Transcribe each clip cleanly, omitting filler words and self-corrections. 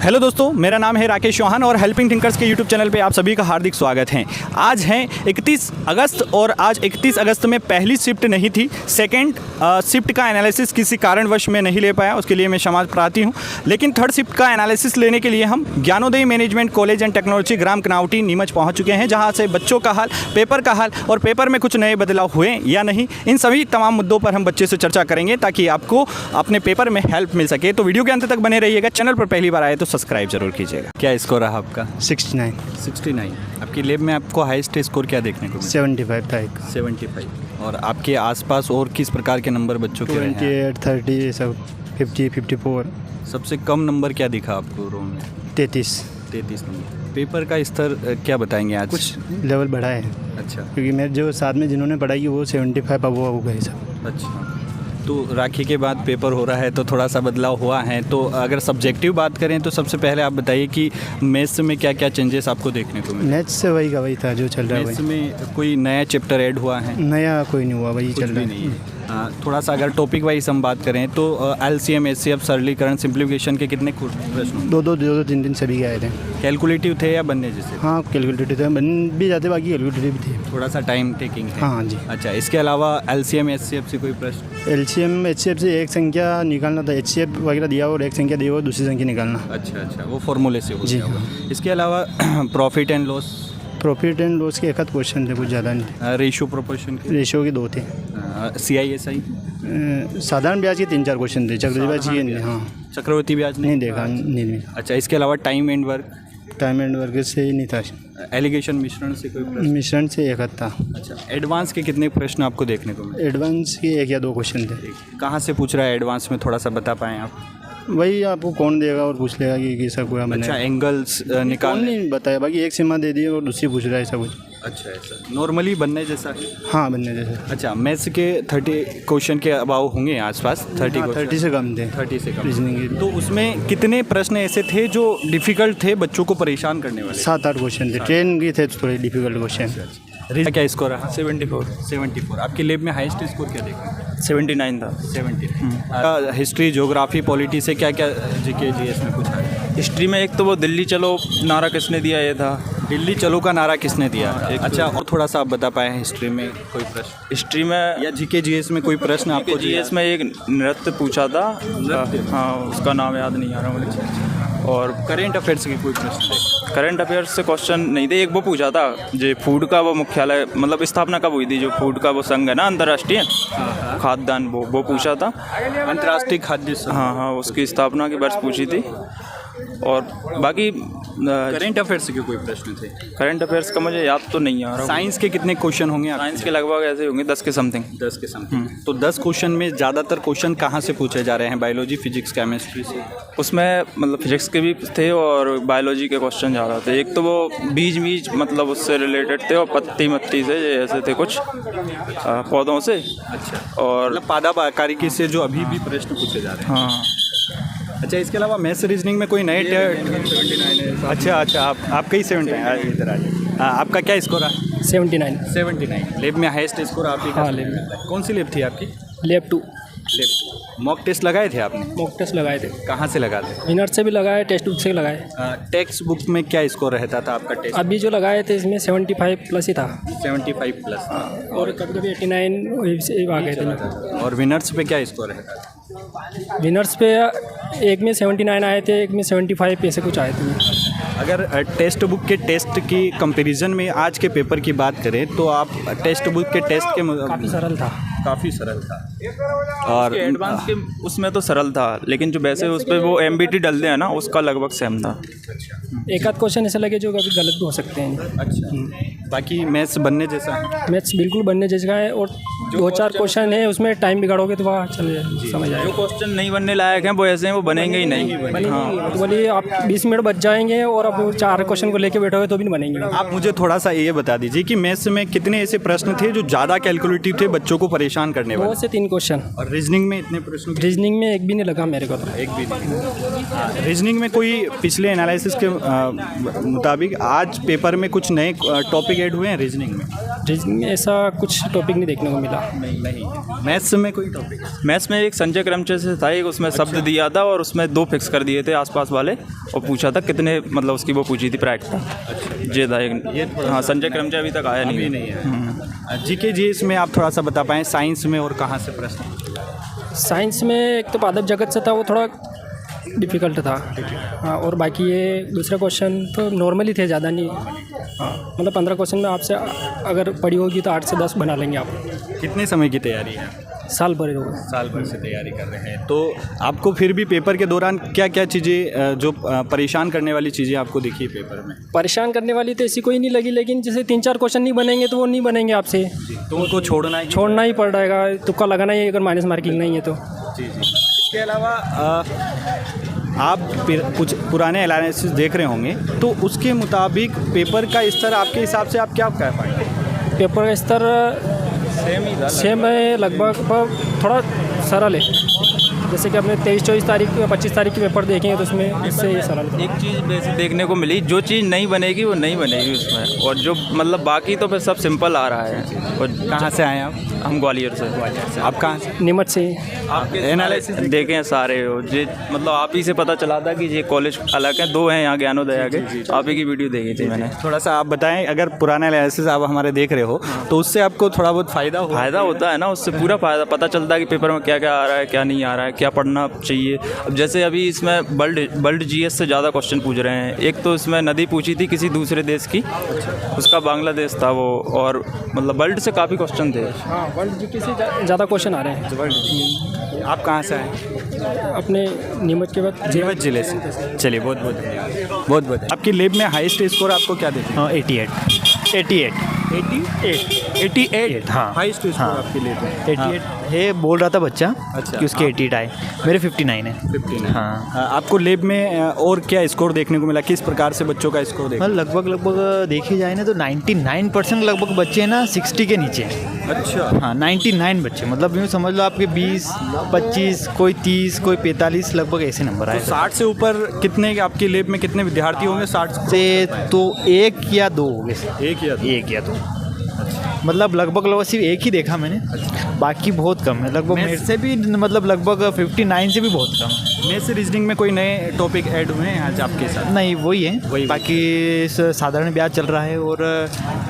Hello दोस्तों, मेरा नाम है राकेश चौहान और हेल्पिंग थिंकर्स के यूट्यूब चैनल पे आप सभी का हार्दिक स्वागत है। आज है 31 अगस्त और आज 31 अगस्त में पहली शिफ्ट नहीं थी। सेकंड शिफ्ट का एनालिसिस किसी कारणवश में नहीं ले पाया, उसके लिए मैं क्षमा प्रार्थी हूँ। लेकिन थर्ड शिफ्ट का एनालिसिस लेने के लिए हम Gyanodaya management college and technology ग्राम कनावटी नीमच पहुँच चुके हैं, जहाँ से बच्चों का हाल, पेपर का हाल और पेपर में कुछ नए बदलाव हुए या नहीं, इन सभी तमाम मुद्दों पर हम बच्चे से चर्चा करेंगे ताकि आपको अपने पेपर में हेल्प मिल सके। तो वीडियो के अंत तक बने रहिएगा। चैनल पर पहली बार आए तो सब्सक्राइब जरूर कीजिएगा। क्या स्कोर रहा आपका? 69। आपकी लैब में आपको हाईएस्ट स्कोर क्या देखने को मिला? 75 था एक। 75। और आपके आसपास और किस प्रकार के नंबर बच्चों के रहे हैं? 28, 30 ये सब, 50, 54। सबसे कम नंबर क्या दिखा आपको रो में? 33 नंबर। पेपर का स्तर क्या बताएंगे आज? कुछ लेवल बढ़ा है। अच्छा, क्योंकि मेरे जो साथ में जिन्होंने पढ़ाई की वो 75 अब वो हो गए सब। अच्छा। तो राखी के बाद पेपर हो रहा है तो थोड़ा सा बदलाव हुआ है। तो अगर सब्जेक्टिव बात करें तो सबसे पहले आप बताइए कि मैथ्स में क्या क्या चेंजेस आपको देखने को मिले? मैथ्स से वही का वही था जो चल रहा है। मैथ्स में कोई नया चैप्टर ऐड हुआ है? नया कोई नहीं हुआ, वही चल रहा है। थोड़ा सा अगर टॉपिक वाइज हम बात करें तो LCM HCF सरलीकरण सिंप्लीफिकेशन के कितने प्रश्न? दो 3 सभी के आए थे। कैलकुलेटिव थे या बनने जैसे? हाँ, कैलकुलेटिव थे, बन भी जाते, बाकी कैलकुलेटिव भी थे। थोड़ा सा टाइम टेकिंग है। हाँ जी। अच्छा, इसके अलावा LCM HCF से कोई प्रश्न? LCM HCF से एक संख्या निकालना था, HCF वगैरह दिया और एक संख्या दी और दूसरी संख्या निकालना। अच्छा, वो फॉर्मूले से हो जी। गया। इसके अलावा प्रॉफिट एंड लॉस के एक आध क्वेश्चन थे, कुछ ज़्यादा नहीं। रेशियो प्रोपोर्शन के? रेशियो के 2 थे। CISI साधारण ब्याज के 3-4 क्वेश्चन थे। चक्रवृद्धि ब्याज के नहीं। हाँ, चक्रवर्ती ब्याज नहीं देखा, नहीं। अच्छा, इसके अलावा टाइम एंड वर्क से ही नहीं था। एलिगेशन मिश्रण से कोई प्रश्न? मिश्रण से एक था। अच्छा, एडवांस के कितने प्रश्न आपको देखने को मिले? एडवांस के 1 या 2 क्वेश्चन थे। कहाँ से पूछ रहा है एडवांस में, थोड़ा सा बता पाएँ आप? वही आपको कौन देगा और पूछ लेगा कि कैसा कोई बने। अच्छा, एंगल्स निकाल नहीं बताया, बाकी एक सीमा दे दी और दूसरी पूछ रहा है, ऐसा कुछ। अच्छा, ऐसा नॉर्मली बनने जैसा है? हाँ, बनने जैसा। अच्छा, मैथ्स के 30 क्वेश्चन के अभाव होंगे आसपास? 30 से कम थे। 30 से कम रीजनिंग के। तो उसमें कितने प्रश्न ऐसे थे जो डिफ़िकल्ट थे, बच्चों को परेशान करने वाले? 7-8 क्वेश्चन थे। ट्रेन के थे थोड़े डिफिकल्ट क्वेश्चन। क्या स्कोर रहा? 74। आपकी लैब में हाईएस्ट स्कोर क्या देखा? 79 था। 79। हिस्ट्री, ज्योग्राफी, पॉलिटी से क्या क्या GK GS में पूछा है? हिस्ट्री में एक तो वो दिल्ली चलो नारा किसने दिया, ये था। दिल्ली चलो का नारा किसने दिया? अच्छा, तो और थोड़ा सा आप बता पाए हिस्ट्री में कोई प्रश्न हिस्ट्री में या GK GS में कोई प्रश्न आपको? GS में एक नृत्य पूछा था। हाँ, उसका नाम याद नहीं आ रहा मुझे। और करेंट अफेयर्स के कोई प्रश्न थे? करंट अफेयर्स से क्वेश्चन नहीं थे। एक वो पूछा था जो फूड का वो मुख्यालय, मतलब स्थापना कब हुई थी, जो फूड का वो संघ है ना, अंतर्राष्ट्रीय खाद्यान्न, वो पूछा था। अंतर्राष्ट्रीय खाद्य संघ। हाँ, उसकी स्थापना की वर्ष पूछी थी। और बाकी करेंट अफेयर्स के कोई प्रश्न थे? करंट अफेयर्स का मुझे याद तो नहीं आ रहा। साइंस के कितने क्वेश्चन होंगे? साइंस के लगभग ऐसे होंगे 10 के समथिंग। 10 के समथिंग। तो 10 क्वेश्चन में ज़्यादातर क्वेश्चन कहाँ से पूछे जा रहे हैं? बायोलॉजी, फिजिक्स, केमिस्ट्री से? उसमें मतलब फिजिक्स के भी थे और बायोलॉजी के क्वेश्चन ज़्यादा थे। एक तो वो बीज मतलब उससे रिलेटेड थे और पत्ती से ऐसे थे कुछ पौधों से। अच्छा, और मतलब पादाकारी से जो अभी भी प्रश्न पूछे जा रहे हैं। हाँ। अच्छा, इसके अलावा मैथ्स रीजनिंग में कोई नए? 79 है। अच्छा, आपका ही 79 इधर आ जाए। आपका क्या स्कोर है? 79। लैब में हाईएस्ट स्कोर आप ही का? हाँ, लैब में। कौन सी लैब थी आपकी? लैब 2। मॉक टेस्ट लगाए थे आपने? मॉक टेस्ट लगाए थे। कहाँ से लगाते? विनर से भी लगाए, टेक्स्ट बुक से लगाए। टेक्स्ट बुक में क्या स्कोर रहता था आपका टेस्ट? अभी जो लगाए थे इसमें 75 प्लस ही था। 75 प्लस। और कभी 89 से आ गए थे। और विनर्स पे क्या स्कोर रहता था? विनर्स पे एक में 79 आए थे, एक में 75 ऐसे कुछ आए थे। अगर टेक्स्ट बुक के टेस्ट की कंपैरिजन में आज के पेपर की बात करें तो आप टेक्स्ट बुक के टेस्ट के काफ़ी सरल था। और एडवांस के उसमें तो सरल था, लेकिन जो वैसे उस पर वो MBT डलते हैं ना, उसका लगभग सेम था। एक आध क्वेश्चन ऐसे लगे जो कभी गलत भी हो सकते हैं। अच्छा, बाकी मैथ्स बनने जैसा है? मैथ्स बिल्कुल बनने जैसा है। और 2-4 क्वेश्चन है उसमें टाइम बिगाड़ोगे तो वहाँ चले समझ आएगा। जो क्वेश्चन नहीं बनने लायक हैं वो ऐसे हैं, वो बनेंगे ही नहीं। हाँ, तो बोलिए आप 20 मिनट बच जाएंगे और आप 4 क्वेश्चन को लेके बैठोगे तो भी नहीं बनेंगे। आप मुझे थोड़ा सा ये बता दीजिए कि मैथ्स में कितने ऐसे प्रश्न थे जो ज़्यादा कैलकुलेटिव थे, बच्चों को परेशान करने वाले? 2 से 3 क्वेश्चन। और रीजनिंग में इतने प्रश्न? रीजनिंग में एक भी नहीं लगा मेरे को तो। एक भी नहीं। रीजनिंग में कोई पिछले एनालिसिस के मुताबिक आज पेपर में कुछ नए टॉपिक ऐड हुए हैं रीजनिंग में? रीजनिंग में ऐसा कुछ टॉपिक नहीं देखने को मिला। मिला। नहीं। मैथ्स में कोई टॉपिक? मैथ्स में एक संजय क्रमचंद से था, एक उसमें शब्द दिया था और उसमें 2 फिक्स कर दिए थे आसपास वाले और पूछा था कितने, मतलब उसकी वो पूछी थी प्रायिकता। ये था एक। हाँ, संजय क्रमचंद अभी तक आया नहीं है। जीके जी इसमें आप थोड़ा सा बता पाएँ, साइंस में और कहाँ से प्रश्न? साइंस में एक तो पादप जगत से था, वो थोड़ा डिफ़िकल्ट था। हाँ, और बाकी ये दूसरे क्वेश्चन तो नॉर्मली थे, ज़्यादा नहीं। हाँ, मतलब 15 क्वेश्चन में आपसे अगर पढ़ी होगी तो 8 से 10 बना लेंगे आप। कितने समय की तैयारी है? साल भर होगा। साल भर से तैयारी कर रहे हैं। तो आपको फिर भी पेपर के दौरान क्या क्या चीज़ें जो परेशान करने वाली चीज़ें आपको दिखी पेपर में? परेशान करने वाली तो ऐसी कोई नहीं लगी, लेकिन जैसे 3-4 क्वेश्चन नहीं बनेंगे तो वो नहीं बनेंगे आपसे, तो उनको छोड़ना ही पड़ेगा, तुक्का लगाना ही, अगर माइनस मार्किंग नहीं है तो। जी। इसके अलावा आप कुछ पुराने एनालिसिस देख रहे होंगे, तो उसके मुताबिक पेपर का स्तर आपके हिसाब से आप क्या कह पाएंगे? पेपर का स्तर सेम है लगभग, पर थोड़ा सरल है। जैसे कि अपने 23-24 तारीख या 25 तारीख के पेपर देखेंगे तो उसमें इससे ये सरल था। एक चीज़ वैसे देखने को मिली, जो चीज़ नहीं बनेगी वो नहीं बनेगी उसमें, और जो मतलब बाकी तो फिर सब सिंपल आ रहा है। और कहाँ से आए आप? हम ग्वालियर से। आप कहाँ से? नीमच से। आपके एनालिसिस देखे हैं सारे हो, जे मतलब आप ही से पता चला था कि ये कॉलेज अलग है, 2 हैं यहाँ ज्ञानोदय के। आप ही की वीडियो देखी थी मैंने। थोड़ा सा आप बताएं, अगर पुराना एनालिसिस आप हमारे देख रहे हो तो उससे आपको थोड़ा बहुत फ़ायदा होता है ना, उससे पूरा फ़ायदा पता चलता है कि पेपर में क्या क्या आ रहा है, क्या नहीं आ रहा है, क्या पढ़ना चाहिए। अब जैसे अभी इसमें वर्ल्ड जीएस से ज़्यादा क्वेश्चन पूछ रहे हैं। एक तो इसमें नदी पूछी थी किसी दूसरे देश की, उसका बांग्लादेश था वो, और मतलब वर्ल्ड से काफ़ी क्वेश्चन थे। हाँ, वर्ल्ड जीके से ज़्यादा क्वेश्चन आ रहे हैं। आप कहाँ से आए? अपने नीमच के बाद नीमच जिले से। चलिए, बहुत बहुत आपकी लैब में हाईएस्ट स्कोर आपको क्या देते हैं? 88 हाँ, हाईएस्ट स्कोर आपकी लैब में 88 है। बोल रहा था बच्चा अच्छा, कि उसके 88 आए, मेरे 59 है। 59। हाँ। आपको लैब में और क्या स्कोर देखने को मिला? किस प्रकार से बच्चों का स्कोर देखा? लगभग देखी जाए ना तो 99% लगभग बच्चे ना 60 के नीचे हैं। अच्छा। हाँ, 99 बच्चे, मतलब यूँ समझ लो आपके 20, 25, कोई 30, कोई 45 लगभग ऐसे नंबर आए। 60 से ऊपर कितने आपकी लैब में कितने विद्यार्थी होंगे? 60 से तो 1 या 2 होंगे। 1 या 2। मतलब लगभग सिर्फ एक ही देखा मैंने, बाकी बहुत कम है। लगभग मेरे से भी मतलब लगभग 59 से भी बहुत कम है। मैथ्स रीजनिंग में कोई नए टॉपिक ऐड हुए हैं आज आपके साथ? नहीं, वही है। बाकी साधारण ब्याज चल रहा है और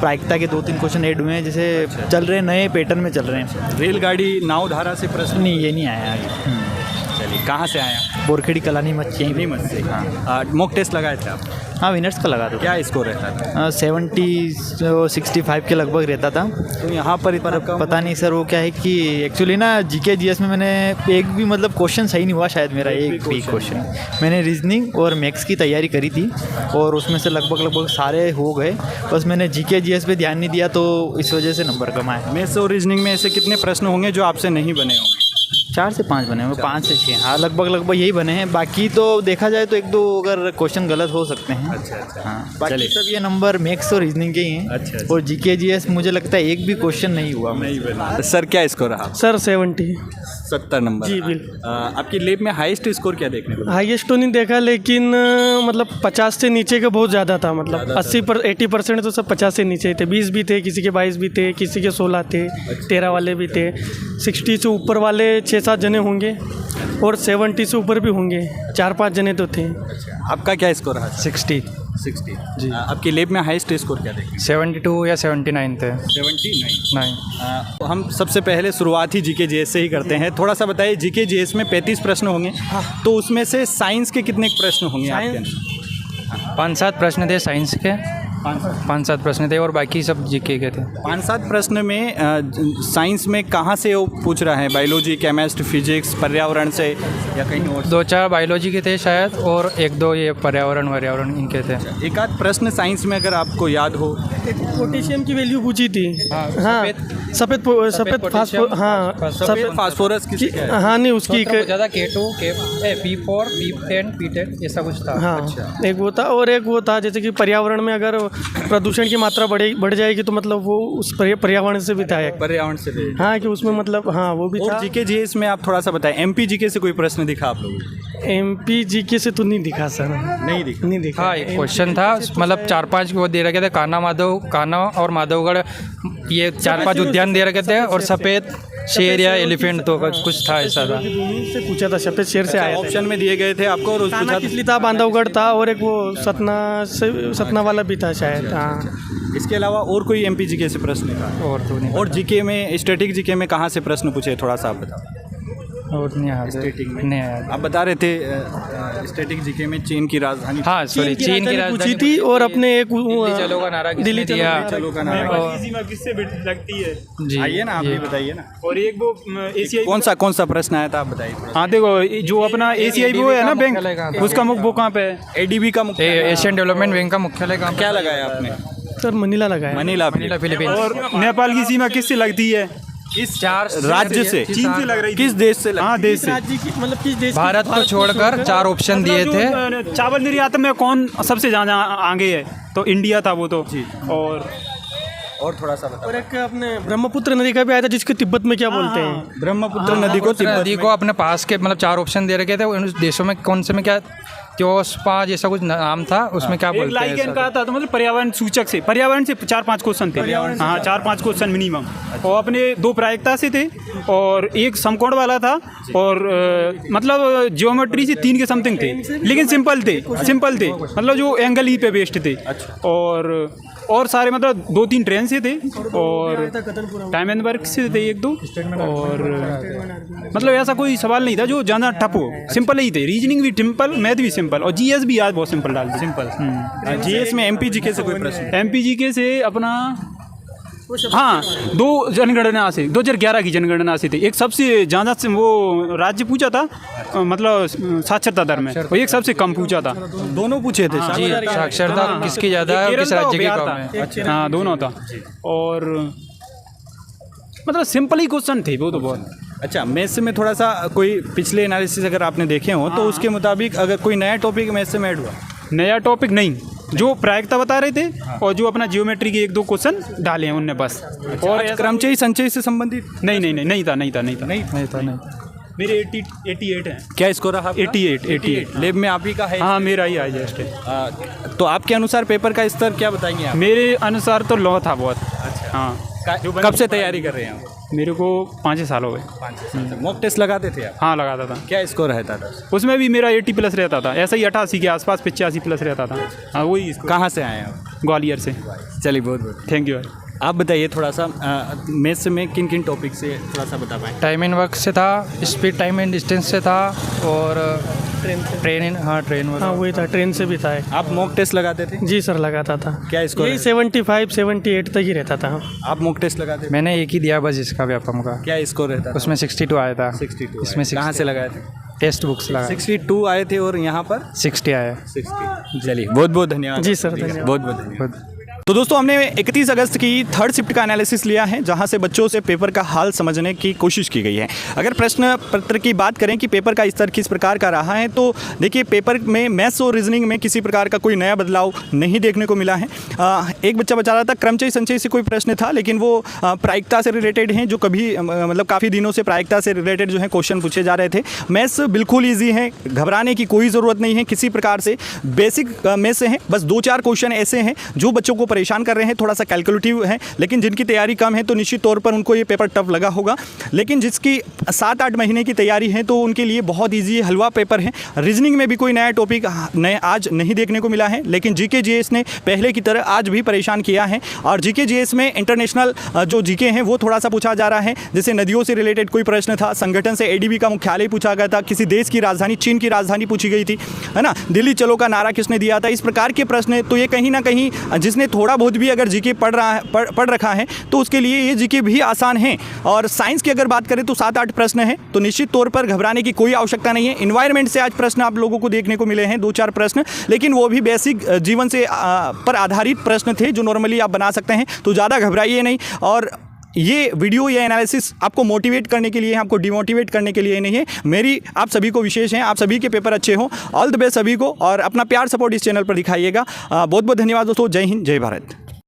प्रायिकता के 2-3 क्वेश्चन ऐड हुए हैं, जैसे चल रहे हैं, नए पैटर्न में चल रहे हैं। रेलगाड़ी नाव धारा से प्रश्न? नहीं, ये नहीं आया आगे। चलिए, कहाँ से आए आप? बोरखेड़ी कलानी मत यहीं नीमच से। हाँ, मॉक टेस्ट लगाए थे आप? हाँ, विनर्स का लगा दो। क्या स्कोर रहता था? 70-65 के लगभग रहता था। तो यहाँ पर पता नहीं सर, वो क्या है कि एक्चुअली ना जीके जीएस में मैंने एक भी मतलब क्वेश्चन सही नहीं हुआ शायद मेरा, एक भी क्वेश्चन। मैंने रीजनिंग और मैथ्स की तैयारी करी थी और उसमें से लगभग सारे हो गए, बस मैंने जीके जीएस पे ध्यान नहीं दिया तो इस वजह से नंबर कम आए। मैथ्स और रीजनिंग में ऐसे कितने प्रश्न होंगे जो आपसे नहीं बने होंगे? 4 से 5 बने होंगे, 5 से 6। हाँ, लगभग यही बने हैं। बाकी तो देखा जाए तो 1-2 अगर क्वेश्चन गलत हो सकते हैं। अच्छा। हाँ, बाकी सब ये नंबर मैथ्स और रीजनिंग के ही हैं। अच्छा। और जीके जीएस मुझे लगता है एक भी क्वेश्चन नहीं हुआ। नहीं बना। सर, क्या स्कोर रहा? Sir 70 number. जी, बिल्कुल। आपकी लैब में हाईएस्ट स्कोर क्या देखने को? हाईएस्ट तो नहीं देखा, लेकिन मतलब 50 से नीचे का बहुत ज़्यादा था। मतलब 80% तो सब 50 से नीचे थे। 20 भी थे, किसी के 22 भी थे, किसी के 16 थे, 13 वाले भी थे। 60 से ऊपर वाले 6-7 जने होंगे और 70 से ऊपर भी होंगे, 4-5 जने तो थे। आपका क्या स्कोर रहा? 60 जी। आपकी लैब में हाईएस्ट स्कोर क्या देखें? 72 या 79 थे। 79। हम सबसे पहले शुरुआत ही जीके जीएस से ही करते हैं। थोड़ा सा बताइए, जीके जीएस में 35 प्रश्न होंगे, तो उसमें से साइंस के कितने प्रश्न होंगे आपके? 5-7 प्रश्न थे साइंस के, 5-7 प्रश्न थे और बाकी सब जीके के थे। 5-7 प्रश्न में साइंस में कहाँ से वो पूछ रहा है? बायोलॉजी, केमिस्ट्री, फिजिक्स, पर्यावरण से या कहीं और? 2-4 बायोलॉजी के थे शायद और 1-2 ये पर्यावरण इनके थे। एक आध प्रश्न साइंस में अगर आपको याद हो? पोटेशियम की वैल्यू पूछी थी। हाँ, सफ़ेद फास्फोरस किसी का? हाँ, नहीं उसकी ज़्यादा K2, P4, P10, P10 ऐसा कुछ था। हाँ, एक वो था और एक वो था जैसे कि पर्यावरण में अगर प्रदूषण की मात्रा बढ़ जाएगी तो मतलब वो उस पर्यावरण से भी था। पर्यावरण से भी। हाँ, कि उसमें मतलब हाँ वो भी था। जीके जीएस में आप थोड़ा सा बताएं, एमपी जीके से कोई प्रश्न दिखा आप लोगों को? एमपी जीके से तो नहीं दिखा सर। नहीं दिखा। हाँ, एक क्वेश्चन था, मतलब 4-5 वो दे रखे थे, कान्हा और माधवगढ़, ये 4-5 उद्यान ध्यान दे रखे थे, और सफ़ेद शेर या एलिफेंट तो कुछ था ऐसा था। से पूछा था, सफेद शेर से आया था। ऑप्शन में दिए गए थे आपको और ताना पूछा किसली था, बांधवगढ़ था, और एक वो सतना वाला भी था शायद। हाँ, इसके अलावा और कोई एमपी जीके से प्रश्न है? और तो नहीं, और जीके में स्टैटिक जीके में कहाँ से प्रश्न पूछे, थोड़ा सा आप बताओ। और नहीं याद है। स्टैटिक में नहीं याद। आप बता रहे थे स्टैटिक जीके में चीन की राजधानी हाँ सॉरी, चीन की पूछी राजधानी थी, और अपने एक दिल्ली चलो का नारा किसने दिया? चलो का नारा किससे लगती है? जी, आइए ना, आप ये भी बताइए ना। और एक वो एशियाई, कौन सा प्रश्न आया था, आप बताइए। हाँ देखो, जो अपना एशियाई वो है ना बैंक, उसका वो कहाँ पे है? एडीबी का मुख्य एशियन डेवलपमेंट बैंक का मुख्यालय कहाँ पे? क्या लगाया आपने? सर मनीला लगाया। मनीला। फिलीपींस। और नेपाल की सीमा किससे लगती है? इस चार राज्य से, चीन से लग रही थी। किस देश से? हाँ, देश से। राज्य की मतलब किस देश की? भारत को छोड़कर 4 ऑप्शन दिए जो, थे। चावल निर्यात में कौन सबसे ज़्यादा आगे है? तो इंडिया था वो तो। और थोड़ा सा बताओ। और एक अपने ब्रह्मपुत्र नदी का भी आया था, जिसको तिब्बत में क्या बोलते हैं? ब्रह्मपुत्र नदी को नदी को अपने पास के मतलब 4 ऑप्शन दे रखे थे, उन देशों में कौन से में क्या त्योस्पा जैसा कुछ नाम था, उसमें क्या एक बोलते हैं लाइकेन ऐसा? का था, तो मतलब पर्यावरण सूचक से, पर्यावरण से 4-5 क्वेश्चन थे। हाँ, 4-5 क्वेश्चन मिनिमम। और अपने 2 प्रायिकता से थे, और एक समकोण वाला था, और मतलब ज्योमेट्री से 3 के समथिंग थे, लेकिन सिंपल थे मतलब जो एंगल ही पे बेस्ड थे। और सारे मतलब 2-3 ट्रेन से थे, और टाइम एंड वर्क से थे 1-2, और मतलब ऐसा कोई सवाल नहीं था जो ज़्यादा टफ हो, सिंपल ही थे। रीजनिंग भी सिंपल, मैथ भी सिंपल, और जीएस भी आज बहुत सिंपल डाल दी। सिंपल। जीएस में एमपी जीके से कोई प्रश्न? एमपी जीके से अपना, हाँ, 2 जनगणना से 2011 की जनगणना से थे। एक सबसे ज़्यादा से वो राज्य पूछा था, मतलब साक्षरता दर में, और एक सबसे कम पूछा था। दोनों पूछे थे। जी, साक्षरता किसकी ज़्यादा है और किस राज्य की कम है? हाँ, दोनों था। और मतलब सिंपल ही क्वेश्चन थे वो तो बहुत। अच्छा, मैथ्स में थोड़ा सा कोई पिछले एनालिसिस अगर आपने देखे हो तो उसके मुताबिक अगर कोई नया टॉपिक मैथ्स में ऐड हुआ? नया टॉपिक नहीं, जो प्रायिकता बता रहे थे, और जो अपना जियोमेट्री के 1-2 क्वेश्चन डाले हैं उनने बस। और क्रमचयी संचयी से संबंधित नहीं था। मेरे 88 हैं। क्या स्कोर रहा? 88। लेब में आप ही का है? हाँ, मेरा ही है जस्ट। तो आपके अनुसार पेपर का स्तर क्या बताएंगे आप? मेरे अनुसार तो लो था बहुत। अच्छा। हाँ, कब से तैयारी कर रहे हैं आप? मेरे को 5 साल हो गए। मॉक टेस्ट लगाते थे आप? हाँ, लगाता था। क्या स्कोर रहता था? उसमें भी मेरा 80+ रहता था, ऐसा ही 88 के आसपास, 85+ रहता था। हाँ, वही। कहाँ से आए आप? ग्वालियर से। चलिए, बहुत थैंक यू। आप बताइए थोड़ा सा, मैथ्स में किन किन टॉपिक से थोड़ा सा बता पाएँ? टाइम एंड वर्क से था, स्पीड टाइम एंड डिस्टेंस से था, और ट्रेन हाँ, वही था, ट्रेन से भी था एक। आप मॉक टेस्ट लगाते थे? जी सर, लगाता था। क्या स्कोर? यही 75-78 तक ही रहता था। आप मॉक टेस्ट लगाते थे? मैंने एक ही दिया बस, इसका व्यापम का। क्या स्कोर रहता था? उसमें 62 आया था। 62। इसमें कहाँ से लगाए थे? टेक्स्ट बुक्स लगा 62 आए थे, और यहाँ पर 60 आया। 60। चलिए, बहुत बहुत धन्यवाद। जी सर, धन्यवाद। बहुत बहुत धन्यवाद। तो दोस्तों, हमने 31 अगस्त की 3rd शिफ्ट का एनालिसिस लिया है, जहां से बच्चों से पेपर का हाल समझने की कोशिश की गई है। अगर प्रश्न पत्र की बात करें कि पेपर का स्तर किस प्रकार का रहा है, तो देखिए, पेपर में मैथ्स और रीजनिंग में किसी प्रकार का कोई नया बदलाव नहीं देखने को मिला है। एक बच्चा बता रहा था क्रमचयी संचयी से कोई प्रश्न था, लेकिन वो प्रायिकता से रिलेटेड हैं, जो कभी मतलब काफ़ी दिनों से प्रायिकता से रिलेटेड जो है क्वेश्चन पूछे जा रहे थे। मैथ्स बिल्कुल ईजी है, घबराने की कोई ज़रूरत नहीं है किसी प्रकार से। बेसिक मैथ्स हैं, बस 2-4 क्वेश्चन ऐसे हैं जो बच्चों को परेशान कर रहे हैं, थोड़ा सा कैलकुलेटिव है, लेकिन जिनकी तैयारी कम है तो निश्चित तौर पर उनको ये पेपर टफ लगा होगा। लेकिन जिसकी 7-8 महीने की तैयारी है तो उनके लिए बहुत ईजी हलवा पेपर है। रीजनिंग में भी कोई नया टॉपिक आज नहीं देखने को मिला है, लेकिन जीके जीएस ने पहले की तरह आज भी परेशान किया है। और जीके जीएस में इंटरनेशनल जो जीके हैं वो थोड़ा सा पूछा जा रहा है, जैसे नदियों से रिलेटेड कोई प्रश्न था, संगठन से एडीबी का मुख्यालय पूछा गया था, किसी देश की राजधानी, चीन की राजधानी पूछी गई थी, है ना, दिल्ली चलो का नारा किसने दिया था, इस प्रकार के प्रश्न। तो ये कहीं ना कहीं जिसने थोड़ा बहुत भी अगर जीके पढ़ रखा है तो उसके लिए ये जीके भी आसान है। और साइंस की अगर बात करें तो 7-8 प्रश्न हैं, तो निश्चित तौर पर घबराने की कोई आवश्यकता नहीं है। इन्वायरमेंट से आज प्रश्न आप लोगों को देखने को मिले हैं, 2-4 प्रश्न, लेकिन वो भी बेसिक जीवन से पर आधारित प्रश्न थे जो नॉर्मली आप बना सकते हैं, तो ज़्यादा घबराइए नहीं। और ये वीडियो या एनालिसिस आपको मोटिवेट करने के लिए है, आपको डिमोटिवेट करने के लिए नहीं है। मेरी आप सभी को विशेष है, आप सभी के पेपर अच्छे हों। ऑल द बेस्ट सभी को, और अपना प्यार सपोर्ट इस चैनल पर दिखाइएगा। बहुत बहुत धन्यवाद दोस्तों। जय हिंद, जय भारत।